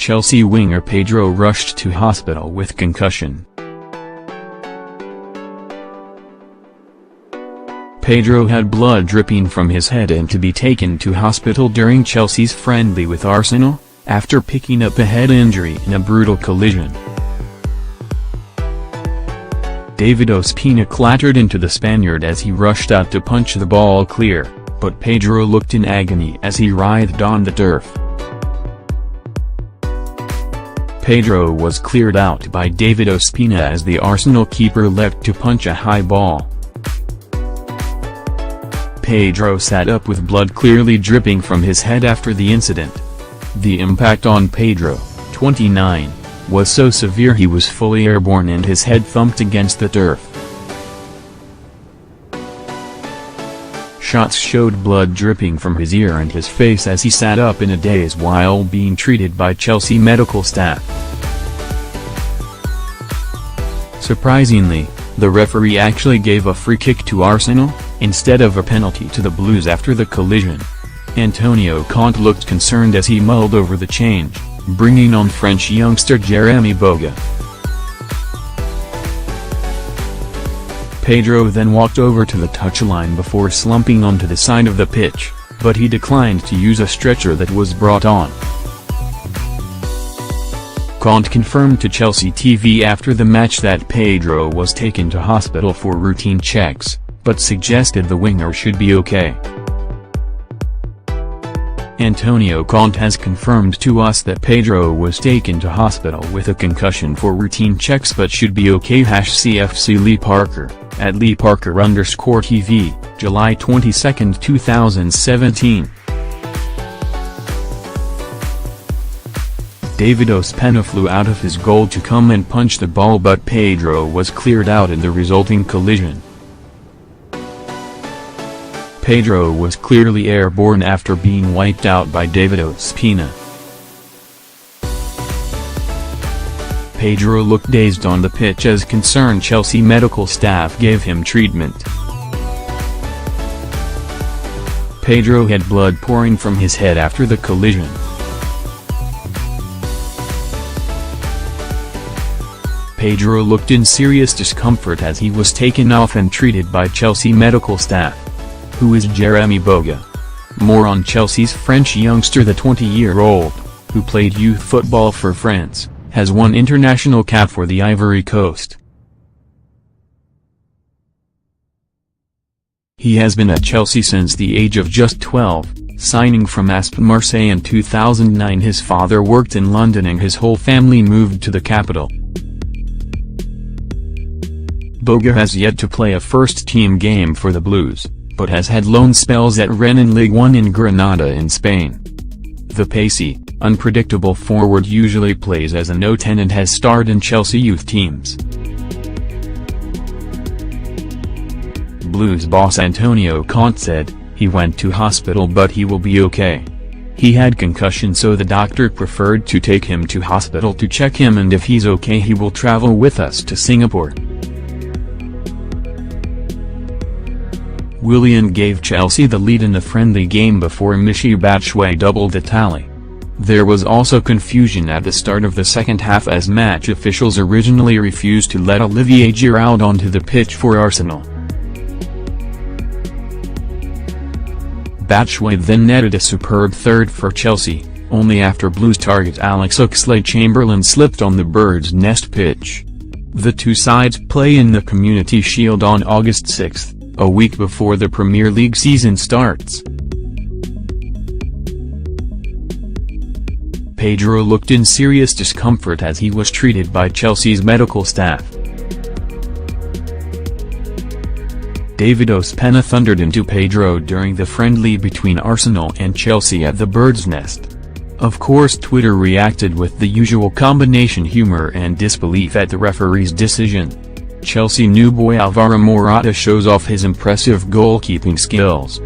Chelsea winger Pedro rushed to hospital with concussion. Pedro had blood dripping from his head and to be taken to hospital during Chelsea's friendly with Arsenal, after picking up a head injury in a brutal collision. David Ospina clattered into the Spaniard as he rushed out to punch the ball clear, but Pedro looked in agony as he writhed on the turf. Pedro was cleared out by David Ospina as the Arsenal keeper leapt to punch a high ball. Pedro sat up with blood clearly dripping from his head after the incident. The impact on Pedro, 29, was so severe he was fully airborne and his head thumped against the turf. Shots showed blood dripping from his ear and his face as he sat up in a daze while being treated by Chelsea medical staff. Surprisingly, the referee actually gave a free kick to Arsenal, instead of a penalty to the Blues after the collision. Antonio Conte looked concerned as he mulled over the change, bringing on French youngster Jeremy Boga. Pedro then walked over to the touchline before slumping onto the side of the pitch, but he declined to use a stretcher that was brought on. Conte confirmed to Chelsea TV after the match that Pedro was taken to hospital for routine checks, but suggested the winger should be okay. Antonio Conte has confirmed to us that Pedro was taken to hospital with a concussion for routine checks but should be okay. CFC Lee Parker, at LeeParker_TV, July 22, 2017. David Ospina flew out of his goal to come and punch the ball, but Pedro was cleared out in the resulting collision. Pedro was clearly airborne after being wiped out by David Ospina. Pedro looked dazed on the pitch as concerned Chelsea medical staff gave him treatment. Pedro had blood pouring from his head after the collision. Pedro looked in serious discomfort as he was taken off and treated by Chelsea medical staff. Who is Jeremy Boga? More on Chelsea's French youngster. The 20-year-old, who played youth football for France, has won international cap for the Ivory Coast. He has been at Chelsea since the age of just 12, signing from AS Marseille in 2009. His father worked in London and his whole family moved to the capital. Boga has yet to play a first-team game for the Blues, but has had loan spells at Rennes in Ligue 1 in Granada in Spain. The pacey, unpredictable forward usually plays as a No. 10 and has starred in Chelsea youth teams. Blues boss Antonio Conte said, "He went to hospital but he will be okay. He had concussion, so the doctor preferred to take him to hospital to check him, and if he's okay he will travel with us to Singapore." Willian gave Chelsea the lead in a friendly game before Michy Batshuayi doubled the tally. There was also confusion at the start of the second half as match officials originally refused to let Olivier Giroud onto the pitch for Arsenal. Batshuayi then netted a superb third for Chelsea, only after Blues target Alex Oxlade-Chamberlain slipped on the Bird's Nest pitch. The two sides play in the Community Shield on August 6, a week before the Premier League season starts. Pedro looked in serious discomfort as he was treated by Chelsea's medical staff. David Ospina thundered into Pedro during the friendly between Arsenal and Chelsea at the Bird's Nest. Of course, Twitter reacted with the usual combination humor and disbelief at the referee's decision. Chelsea new boy Alvaro Morata shows off his impressive goalkeeping skills.